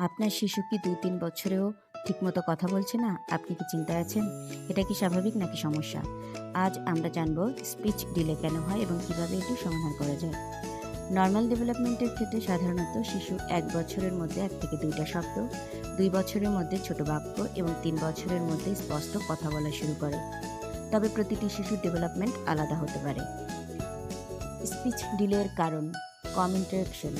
আপনার শিশু কি ২-৩ বছরেও ঠিকমতো কথা বলছে না? আপনি কি চিন্তায় আছেন? এটা কি স্বাভাবিক নাকি সমস্যা? আজ আমরা জানব স্পিচ ডিলে কেন হয় এবং কিভাবে এটি সমাধান করা যায়। নরমাল ডেভেলপমেন্টের ক্ষেত্রে সাধারণত শিশু ১ বছরের মধ্যে ১ থেকে ২টা শব্দ, ২ বছরের মধ্যে ছোট বাক্য এবং ৩ বছরের মধ্যে স্পষ্ট কথা বলা শুরু করে। তবে প্রতিটি শিশুর ডেভেলপমেন্ট আলাদা হতে পারে। স্পিচ ডিলের কারণ কম ইন্টারাকশন।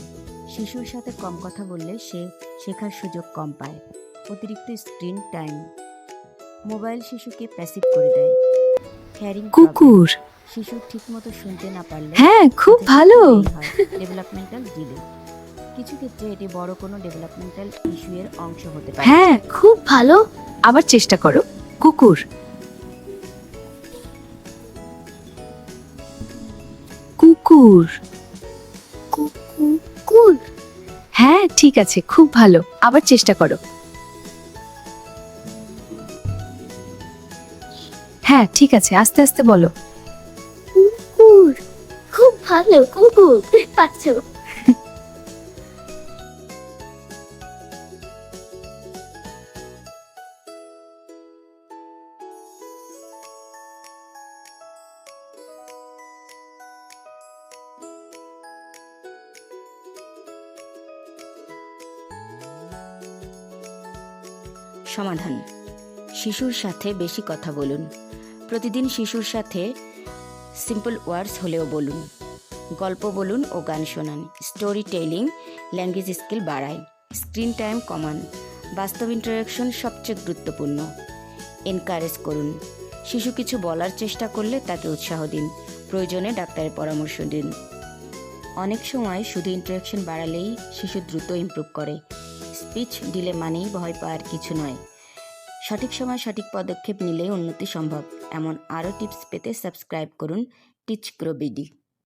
শিশুর সাথে কম কথা বললে সে শেখার সুযোগ কম পায়। অতিরিক্ত স্ক্রিন টাইম মোবাইল শিশুকে প্যাসিভ করে দেয়। হিয়ারিং প্রবলেম, কুকুর। শিশু ঠিকমতো শুনতে না পারলে হ্যাঁ, খুব কথা ভালো। দেরি হয়। ডেভেলপমেন্টাল ডিলে, কিছু ক্ষেত্রে এটি বড় কোনো ডেভেলপমেন্টাল ইস্যু এর অংশ হতে পারে। হ্যাঁ, খুব ভালো। আবার চেষ্টা করো। কুকুর। কুকুর। কুকুর। হ্যাঁ, ঠিক আছে, খুব ভালো। আবার চেষ্টা করো। হ্যাঁ, ঠিক আছে, আস্তে আস্তে বলো। কুকুর। খুব ভালো কুকুর পাচ্ছো। সমাধান: শিশুর সাথে বেশি কথা বলুন। প্রতিদিন শিশুর সাথে সিম্পল ওয়ার্ডস হলেও বলুন। গল্প বলুন ও গান শোনান। স্টোরি টেলিং ল্যাঙ্গুয়েজ স্কিল বাড়ায়। স্ক্রিন টাইম কমান। বাস্তব ইন্টারাকশন সবচেয়ে গুরুত্বপূর্ণ। এনকারেজ করুন। শিশু কিছু বলার চেষ্টা করলে তাকে উৎসাহ দিন। প্রয়োজনে ডাক্তারের পরামর্শ দিন। অনেক সময় শুধু ইন্টারাকশন বাড়ালেই শিশু দ্রুত ইমপ্রুভ করে। স্পিচ ডিলে মানেই ভয় পাওয়ার কিছু নয়। সঠিক সময় সঠিক পদক্ষেপ নিলেই উন্নতি সম্ভব। এমন আরও টিপস পেতে সাবস্ক্রাইব করুন টিচ গ্রো বিডি।